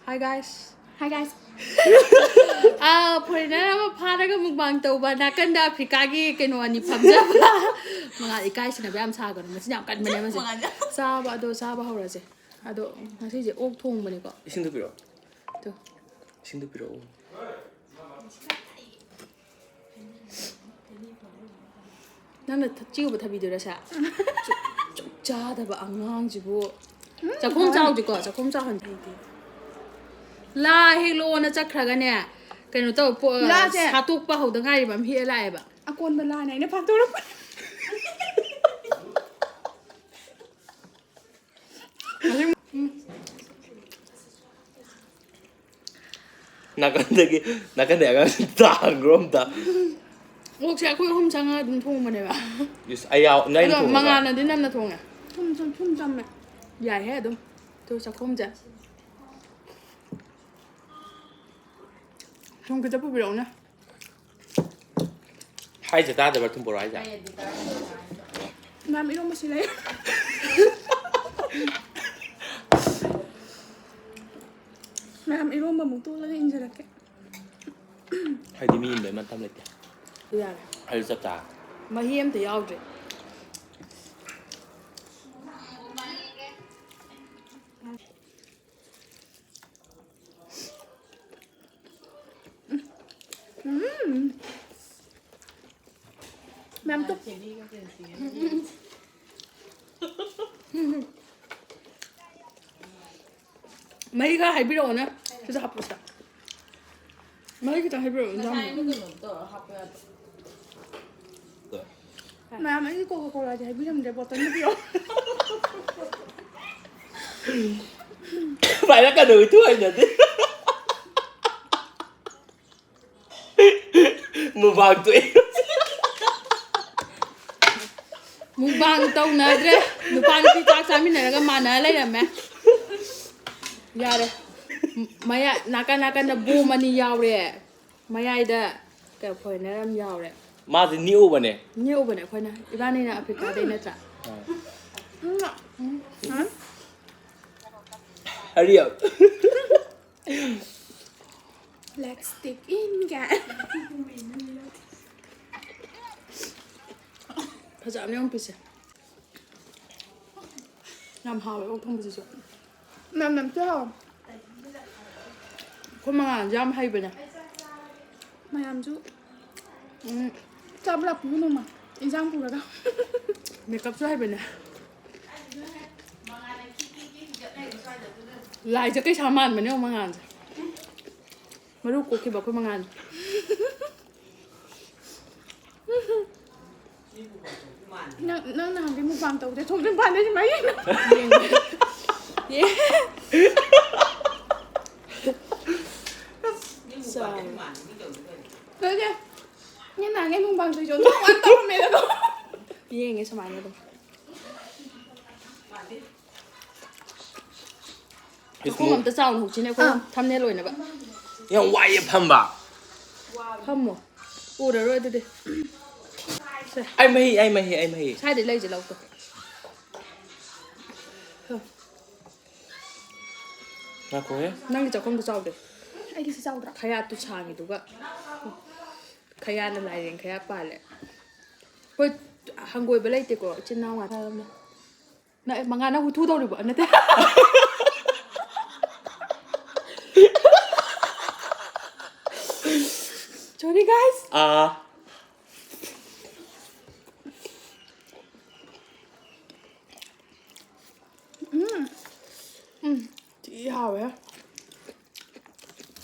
Hi guys. Hi guys. Foreigner ama pharaga mukbang tawba nakanda Africa gi keno ani phamjaba manga ikai sina bayam saga no masi yam kan mane masi saba hawrase ado ngasi je ok thong bane ko isingdo piro to isingdo piro nana chiu ba thabi dura sa cha da ba angang jibu chakhom chau ji ko chakhom chau han thai ti la helo na chakhraga ne keno to satuk pa hawda ngai bam hi la ba Akon ba la na phatura nakanda aga dang rom da ok sẽ khôi hôm sáng đúng thùng mà này bà yes ayaw ngai rồi thong mà ngàn là đến năm là thùng à thum cham mẹ dài hết đúng tôi sẽ không chả không cái chấp bị động nè hai giờ ta de bar thum bor ai ja nam iro ma silay nam iro ma mung tu la in jara ke hai di mi me man tam le tôi à hai sa ta mà hiếm thì ao rồi Ma'am túc mấy cái hay bị động nè cái sao học được mấy cái thằng hay bị động ra Ma'am ấy Coca-Cola thì hay biết làm đẹp bottle nước vô phải là cả đời thôi nhỉ một vàng tuổi mukbang tau na dre nupan ki tak sami na ga mana lai na me yare maya naka na bu mani yaw re maya ida ka phoi na ram yaw re ma thì new bane nhiều bane phoi na ibani na africa dai na tra hurry up Let's stick in guys thật sự không biết làm hào vậy không biết gì Ma'am làm chưa có mà jam hay vậy nè Ma'am chú chăm lập luôn không mà in sang phụ là đâu makeup hay vậy nè lại cho cái saman mà nếu mà ngan mà lúc cô kia bảo cô mà ngan năng làm cái mukbang tàu để thùng trên bàn đấy chứ mấy Được chưa? Nhưng mà cái mukbang từ chỗ không ăn tàu mẹ là đâu nghe nghe sao mày nữa cô làm tới sao hụt chín này cô thăm nè rồi nè bạn yang wai pham ba thăm mà u rồi đi ai mai sai để lấy gì lâu rồi na ko he năng đi chợ không được sao được Ai đi sao đó khai tu chang itu ga khai là lại đến khai ba lệ cô hàng ngồi bên đây thì có trên nào mà tham này mà ngàn nó thu đâu được bọn nó thế sorry guys chị hào vậy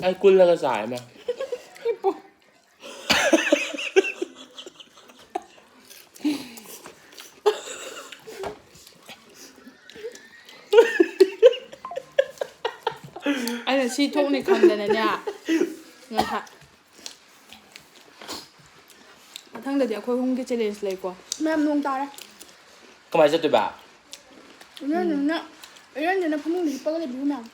ai kun là cái giải mà anh là si thông này khăn này nha nghe thật thằng đấy khôi không cái challenge này quá Ma'am luôn ta đấy có mai sẽ tụi bà 이런 데는 분명히 이뻐가지고 미우면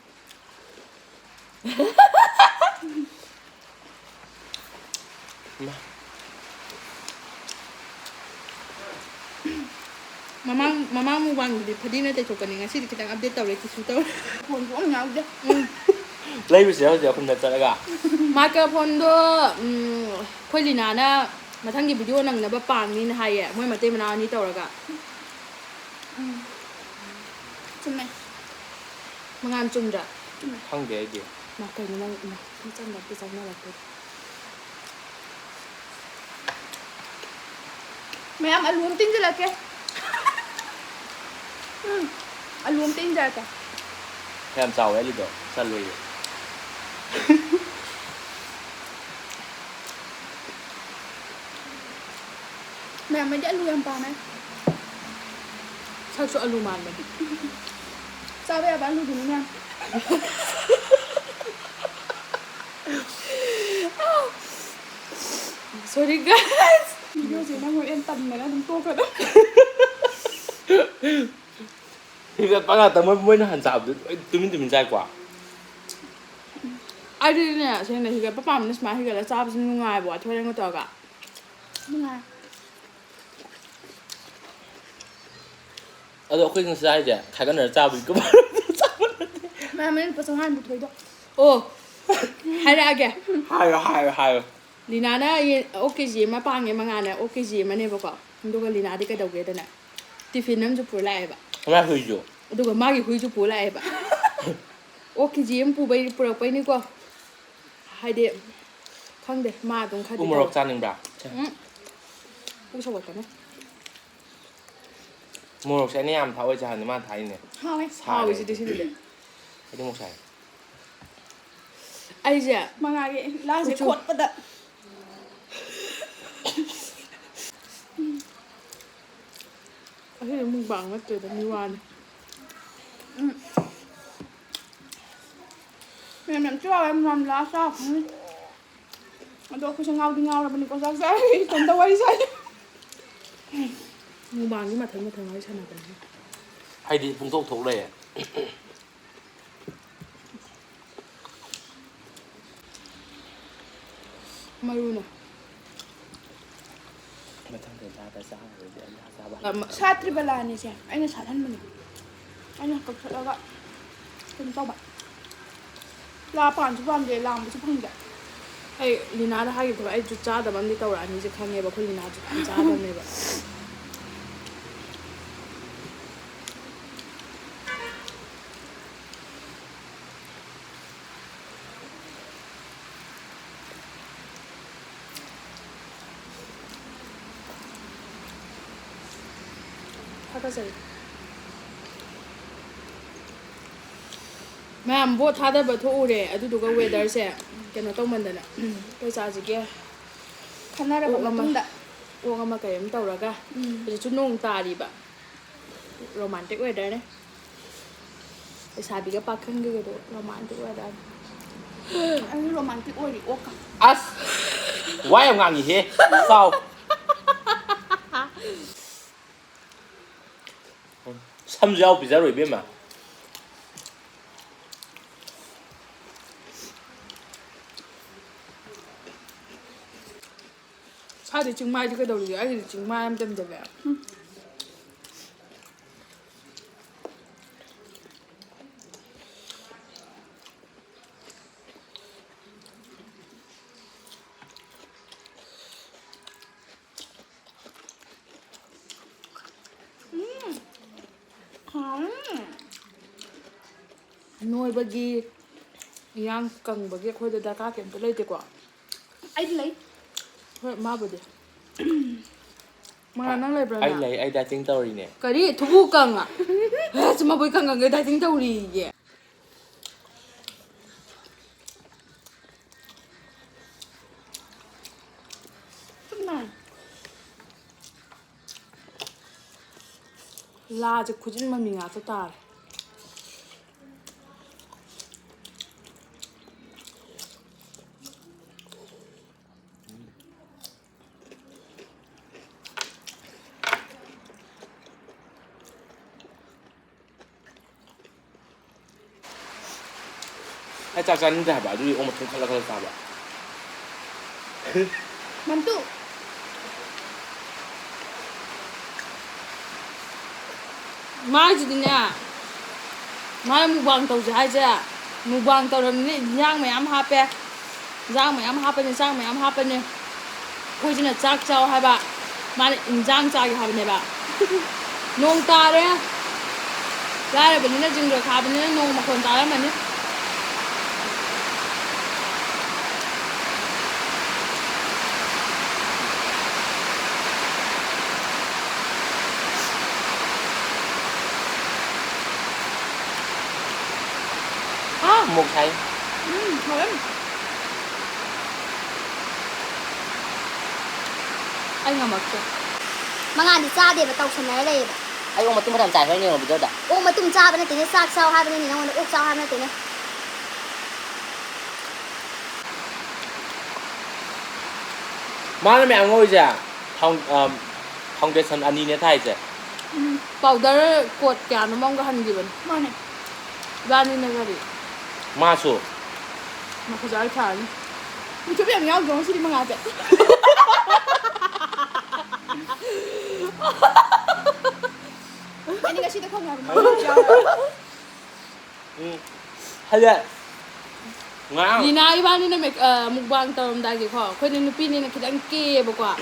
mama mu bang di padi na te chokan nga si kita update taw le kisu taw buồn cũng nhau chứ ꯂꯩꯕꯁꯦ ꯍꯧꯖꯤꯛ ꯈꯨꯟꯗ ꯆꯠꯂꯒ ꯃꯥꯏꯀ꯭ꯔꯣꯐꯣꯟꯗꯣ ꯑꯩꯈꯣꯏ ꯂꯤꯅꯥꯅ ꯃꯊꯪꯒꯤ video ꯅꯪꯅꯕ ꯄꯥꯡꯅꯤꯅ ꯍꯥꯏꯌꯦ ꯃꯣꯏ ꯃꯇꯩ ꯃꯅꯥꯎ ꯑꯅꯤ ꯇꯧꯔꯒ ꯆꯨꯝꯃꯦ ꯃꯉꯥꯟ ꯆꯨꯝꯗ꯭ꯔꯥ ꯈꯪꯗꯦ ꯑꯩꯗꯤ ꯃꯥ ꯀꯩꯅꯣ ꯅꯪ ꯆꯪꯅꯕꯗꯤ ꯆꯪꯅꯔꯛꯇꯦ ꯃꯌꯥꯝ ꯑꯂꯨ ꯑꯃ ꯇꯤꯡꯁꯤꯜꯂꯛꯀꯦ ꯑꯂꯨ ꯑꯃ ꯇꯤꯡꯖꯔꯛꯀꯦ ꯌꯥꯝ ꯆꯥꯎꯋꯦ ꯑꯂꯨꯗꯣ ꯆꯜꯂꯣꯏꯌꯦ ꯃꯌꯥꯝ ꯑꯩꯗꯤ ꯑꯂꯨ ꯌꯥꯝ ꯄꯥꯝꯃꯦ ꯁꯛꯁꯨ ꯑꯂꯨ ꯃꯥꯟꯕꯅꯤ ꯆꯥꯕ ꯌꯥꯕ ꯑꯂꯨꯗꯨꯅꯤ ꯃꯌꯥꯝ ꯁꯣꯔꯤ ꯒꯥꯏꯁ ꯚꯤꯗꯤꯑꯣꯁꯦ ꯅꯪ ꯍꯣꯔꯦꯟ ꯇꯟꯗꯅ ꯑꯗꯨꯝ ꯇꯣꯛꯈ꯭ꯔꯗꯣ ꯍꯤꯒꯠꯄ ꯉꯥꯛꯇ ꯃꯣꯏꯅ ꯍꯥꯟ ꯆꯥꯕꯗꯨ ꯂꯣꯏ ꯇꯨꯃꯤꯟ ꯆꯥꯏꯀꯣ ꯑꯩꯗꯤꯅꯦ ꯁꯦꯡꯅ ꯍꯤꯒꯠꯄ ꯄꯥꯝꯕꯅ ꯁꯨꯃꯥꯏꯅ ꯍꯤꯒꯠꯂꯒ ꯆꯥꯕꯁꯨ ꯅꯨꯡꯉꯥꯏꯕ ꯋꯥꯊꯣꯏ ꯑꯃ ꯇꯧꯔꯒ ꯅꯨꯡꯉꯥꯏ ꯑꯗꯣ ꯑꯩꯈꯣꯏ ꯉꯁꯤ ꯆꯥꯔꯤꯁꯦ ꯈꯥꯏꯒꯠꯅꯔ ꯆꯥꯕꯒꯤ ꯀꯃꯥꯏ ꯃꯌꯥꯝ ꯑꯩꯅ ꯂꯨꯄꯥ 500 ꯄꯨꯊꯣꯛꯏꯗꯣ ꯑꯣ ꯍꯥꯏꯔꯛꯑꯒꯦ ꯍꯥꯏꯌꯣ ꯂꯤꯅꯥꯅ ꯑꯣꯛ ꯀꯦꯖꯤ ꯑꯃ ꯄꯥꯡꯉꯦ ꯃꯉꯥꯅ ꯑꯣꯛ ꯀꯦꯖꯤ ꯑꯃꯅꯦꯕꯀꯣ ꯑꯗꯨꯒ ꯂꯤꯅꯥꯗꯤ ꯀꯩꯗꯧꯒꯦꯗꯅ ꯇꯤꯐꯤꯟ ꯑꯃꯁꯨ ꯄꯨꯔ ꯂꯥꯛꯑꯦꯕ ꯀꯃꯥꯏ ꯍꯨꯏꯁꯨ ꯑꯗꯨꯒ ꯃꯥꯒꯤ ꯍꯨꯏꯁꯨ ꯄꯨꯔ ꯂꯥꯛꯑꯦꯕ ꯑꯣꯛ ꯀꯦꯖꯤ ꯑꯃ ꯄꯨꯔꯛꯄꯩꯅꯤꯀꯣ ꯍꯥꯏꯗꯤ ꯈꯪꯗꯦ ꯃꯥ ꯑꯗꯨꯝ ꯎ ꯈꯔꯗꯤ ꯃꯣꯔꯣꯛ ꯇꯧꯋꯦ ꯆꯥꯅꯤꯡꯕ꯭ꯔꯥ ꯄꯨꯛ ꯁꯧꯒꯠꯀꯅꯤ ꯃꯣꯔꯣꯛꯁꯦ ꯑꯩꯅ ꯌꯥꯝ ꯊꯥꯛꯑꯣꯏ ꯆꯥꯍꯟꯅꯤ ꯃꯥꯅ ꯊꯥꯛꯏꯅꯦ ꯍꯥꯎꯋꯦ ꯍꯥꯎꯋꯤ ꯁꯥꯔꯦ ꯁꯤꯗꯤ ꯑꯩꯗꯤ ꯃꯣꯔꯣꯛ ꯁꯥꯏ ꯑꯩꯁꯦ ꯃꯉꯥꯒꯤ ꯂꯥꯁꯦ ꯀꯨꯆꯨ ꯈꯣꯠꯄꯗ ꯑꯁꯤꯗꯤ ꯃꯨꯛꯕꯥꯡ ꯅꯠꯇ꯭ꯔꯦꯗ ꯃꯤꯋꯥꯅꯤ ꯃꯌꯥꯝ ꯆꯥꯎꯋꯦ ꯌꯥꯝ ꯂꯥꯁ ꯆꯥꯎ ꯈꯪꯉꯤ ꯑꯗꯣ ꯑꯩꯈꯣꯏꯁꯨ ꯉꯥꯎꯗꯤ ꯉꯥꯎꯔꯕꯅꯤꯀꯣ ꯆꯥꯛ ꯆꯥꯔꯤ ꯏꯇꯣꯝꯇ ꯋꯥꯔꯤ ꯁꯥꯏ ꯃꯨꯛꯕꯥꯡꯗꯤ ꯃꯊꯪ ꯋꯥꯔꯤ ꯁꯥꯟꯅꯕꯅꯤ ꯍꯥꯏꯗꯤ ꯄꯨꯡꯊꯣꯛ ꯊꯣꯛ ꯂꯩꯌꯦ ꯃꯔꯨꯅ ꯃꯊꯪꯗ ꯆꯥꯕ ꯆꯥꯔꯔꯣꯏꯗꯤ ꯑꯩ ꯆꯥꯕ ꯁꯥꯇ꯭ꯔꯤꯕꯂꯥꯅꯤꯁꯦ ꯑꯩꯅ ꯁꯥꯠꯍꯟꯕꯅꯦ ꯑꯩꯅ ꯀꯛꯊꯠꯂꯒ ꯀꯩꯅꯣ ꯇꯧꯕ ꯂꯥ ꯄꯥꯟꯁꯨ ꯄꯥꯟꯗꯦ ꯂꯥꯝꯕꯁꯨ ꯐꯪꯗꯦ ꯑꯩ ꯂꯤꯅꯥꯗ ꯍꯥꯏꯈꯤꯕ ꯑꯩꯁꯨ ꯆꯥꯗꯕ ꯑꯃꯗꯤ ꯇꯧꯔꯛꯑꯅꯤꯁꯦ ꯈꯪꯉꯦꯕ ꯑꯩꯈꯣই ꯂꯤꯅꯥꯁꯨ ꯌꯥꯝ ꯆꯥꯗꯕꯅꯦꯕ ꯊꯥꯒꯠꯆꯔꯤ ꯃꯌꯥꯝ ꯕꯣꯠ ꯊꯥꯗꯕ ꯊꯣꯛꯎꯔꯦ ꯑꯗꯨꯗꯨꯒ ꯋꯦꯗꯔꯁꯦ ꯀꯩꯅꯣ ꯇꯧꯃꯟꯗꯅ ꯀꯩ ꯆꯥꯁꯤꯒꯦ ꯈꯟꯅꯔꯕ ꯃꯇꯨꯡꯗ ꯑꯣꯛ ꯑꯃ ꯀꯩ ꯑꯃ ꯇꯧꯔꯒ ꯍꯧꯖꯤꯛꯁꯨ ꯅꯣꯡ ꯇꯥꯔꯤꯕ ꯔꯣꯃꯥꯟꯇꯤꯛ ꯋꯦꯗꯔꯅꯦ ꯂꯩꯁꯥꯕꯤꯒ ꯄꯥꯈꯪꯒꯤꯒꯗꯣ ꯔꯣꯃꯥꯟꯇꯤꯛ ꯋꯦꯗꯔꯅꯦ ꯑꯩꯁꯨ ꯔꯣꯃꯥꯟꯇꯤꯛ ꯑꯣꯏꯔꯤ ꯑꯣꯛꯀ ꯑꯁ ꯋꯥ ꯌꯥꯝ ꯉꯥꯡꯉꯤꯍꯦ ꯆꯥꯎ ꯁꯝꯁꯨ ꯌꯥꯎ ꯄꯤꯖꯔꯣꯏ ꯏꯕꯦꯝꯃ ꯁꯥꯗꯤ ꯆꯤꯡꯃꯥꯏꯗꯤ ꯀꯩꯗꯧꯔꯤꯒꯦ ꯑꯩꯒꯤꯗꯤ ꯆꯤꯡꯃꯥꯏ ꯑꯃ ꯇꯝꯖꯒꯦ ꯅꯣꯏꯕꯒꯤ ꯏꯌꯥꯡ ꯀꯪꯕꯒꯤ ꯑꯩꯈꯣꯏꯗ ꯗꯔꯀꯥꯔ ꯀꯩꯝꯇ ꯂꯩꯇꯦꯀꯣ ꯑꯩꯗꯤ ꯂꯩ ꯍꯣꯏ ꯃꯥꯕꯨꯗꯤ ꯃꯉꯥ ꯅꯪ ꯂꯩꯕ꯭ꯔꯥꯅ ꯑꯩ ꯂꯩ ꯑꯩ ꯗꯥꯏꯇꯤꯡ ꯇꯧꯔꯤꯅꯦ ꯀꯔꯤ ꯊꯨꯕꯨ ꯀꯪꯉ ꯑꯁ ꯃꯕꯨꯛ ꯀꯪꯒꯩ ꯗꯥꯏꯇꯤꯡ ꯇꯧꯔꯤꯌꯦ ꯂꯥꯁꯦ ꯈꯨꯖꯤꯟ ꯃꯃꯤ ꯉꯥꯛꯇ ꯇꯥꯔꯦ ꯑꯩ ꯆꯥꯛ ꯆꯥꯅꯤꯡꯗ꯭ꯔꯦ ꯍꯥꯏꯕ ꯑꯗꯨꯒꯤ ꯑꯣꯛ ꯃꯇꯨꯝ ꯈꯜꯂ ꯆꯥꯕ ꯃꯟꯇꯨ ꯃꯥꯏꯁꯤꯗꯤꯅꯦ ꯃꯥꯏ ꯃꯨꯛꯕꯥꯡ ꯇꯧꯁꯦ ꯍꯥꯏꯁꯦ mukbang tꯧꯔꯝꯅꯤ ꯏꯟꯖꯥꯡ ꯃꯌꯥꯝ ꯍꯥꯞꯄꯦ ꯏꯟꯖꯥꯡ ꯃꯌꯥꯝ ꯍꯥꯞꯄꯅꯤ ꯏꯟꯖꯥꯡ ꯃꯌꯥꯝ ꯍꯥꯞꯄꯅꯤ ꯑꯩꯈꯣꯏꯁꯤꯅ ꯆꯥꯛ ꯆꯥꯎ ꯍꯥꯏꯕ ꯃꯥꯅ ꯏꯟꯖꯥꯡ ꯆꯥꯒꯦ ꯍꯥꯏꯕꯅꯦꯕ ꯅꯣꯡ ꯇꯥꯔꯦ ꯂꯥꯏꯔꯕꯅꯤꯅ ꯖꯤꯡꯒ ꯈꯥꯕꯅꯤꯅ ꯅꯣꯡ ꯃꯈꯣꯟ ꯇꯥꯔꯝꯃꯅꯤ Một thấy. Thôi anh ngậm chưa Mangan di cha de ba tau sanai le ba. Ai ông mà tôi mà làm giải hơi nhiều mà bây giờ đã. O ma tum cha ba na tine sak sao ha ba ni nang ok sao ha na tine. Má nó mẹ ngồi gì foundation anh đi nè thay chứ. powder cột kya no mong ga han giban Mane. bani na gari Má số. ma ko jar khan Mình chụp em nhau giống gì mà ngạt vậy. Anh đi cái gì đó không ngạt mà. Hay là ngang. Lina ibani na make mukbang tauram da gi kho khoi ni nupi ni na khidang ke ba kwa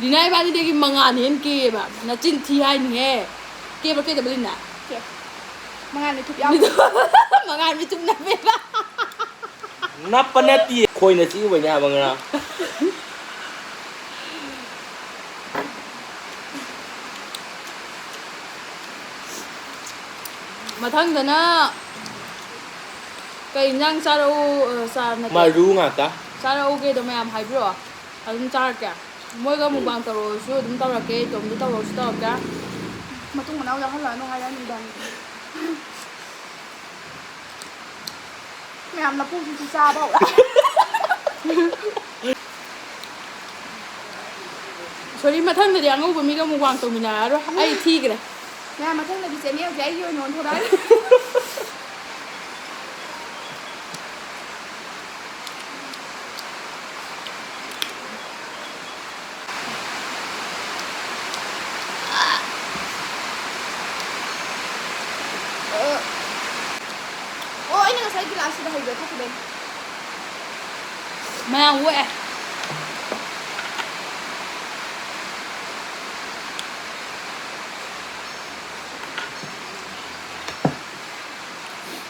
Lina ibani de gi mangan hen ke ba na chin thi hai ni he ke ba ke da blina Mangan này chụp em. mangan mi tum na be ba Nắp bên nét gì. Khôi này xíu về nhà bằng nào. mathangdana kai nyang sarau sa na Mà ru ngà cả. sarau ge do mayam haibro adum char ka moi ga mukbang taro su dum tawra ke dum du tawro su taw ka Mà tung mà nấu ra hết lời nó ngay đó mình đàn. Mẹ làm là phu thì xa bao. sorry mathangda de angu ba mi ga mukbang to mina ro ai thi gre Mẹ mà thấy là đi xem nhau dễ vô nhốn thôi đấy. Ôi anh cái glass đó hay vậy thôi đấy. mayang we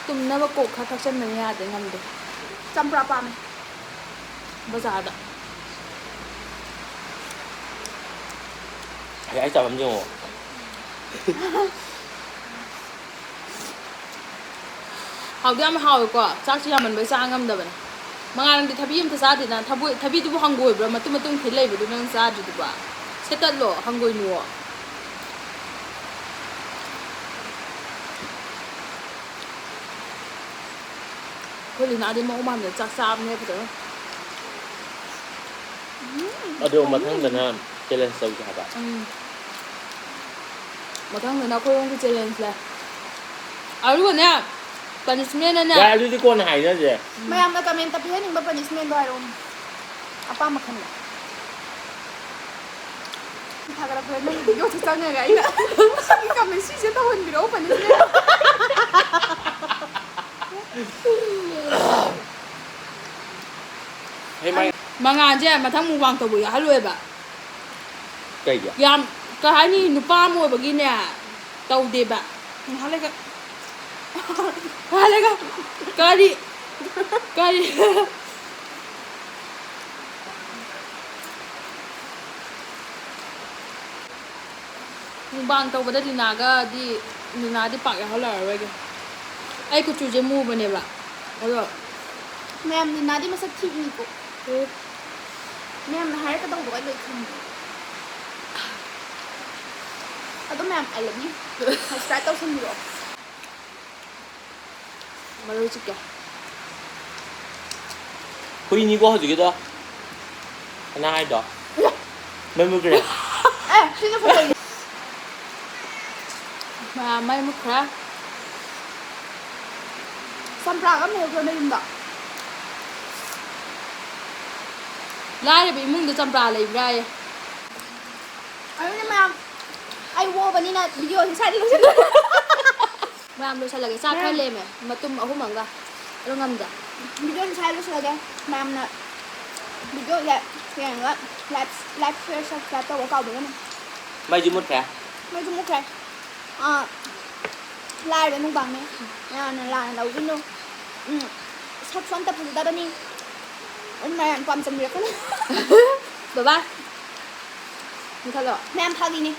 tum na ba ko kha kha chen na ya de ngam de Chăm pra pa mày. bazar da Thì ai chào em chứ. hào đi hào quá chắc chỉ mình mới sang ngâm được vậy mangan di thabi em thasa di na thabi tu hangoi bro matum thilai bu nang sa di ba setat lo hangoi nuo ko li na di mo man de chak sa ne bu de Ở đâu mà thằng lần nào challenge sâu cho bạn. ma thang na ko yong ki challenge la aru ne punishment na Ra đi con hải nữa gì. Mẹ làm là comment tập hết những bài punishment rồi không? Apa makan lah? Kita kalau pernah video tu tanya gak ina. Kita mesti saya tahu video punishment. Hay mày. mangan je ma thang mu wang to bu ya haloi ba Cây gì. yam ka hai ni nupa mo ba gi ne tau de ba hale ka kari bang tau bada dinaga di pak ya hala ra ge ai ku chu je mu ba ne ba alo Mẹ làm thì nói đi mà sao chịu nhỉ cô? Mẹ làm là hai cái đông của anhเลยkhông? À đó mẹ làm I love you. Hãy trái tao xin được. ma ro chi ka Huy như có gì cái đó. Anh ai đó. Mấy mươi cái này. Ê, xin cho phụ huynh. ma mai mu kra Xăm ra cái mèo rồi nên đó. lai bi mung de champra lai brai Anh nhưng mà ai vô bên này video thì sai đi luôn. ma am lo sa la ge sa kha le me matum ahum anga Ano ngannba? Video ni saya lusa deh. Mam na video ya yang enggak live share subscribe tao kau boleh nih. Mai jumut kah? Mấy chung mukbang. Live với mukbang này. Là đầu tiên luôn. Sắp xong tập chúng ta bên đi. Hôm nay ăn quam chấm riết đó. Bye bye. Mình thật rồi. Mẹ em phao đi nè.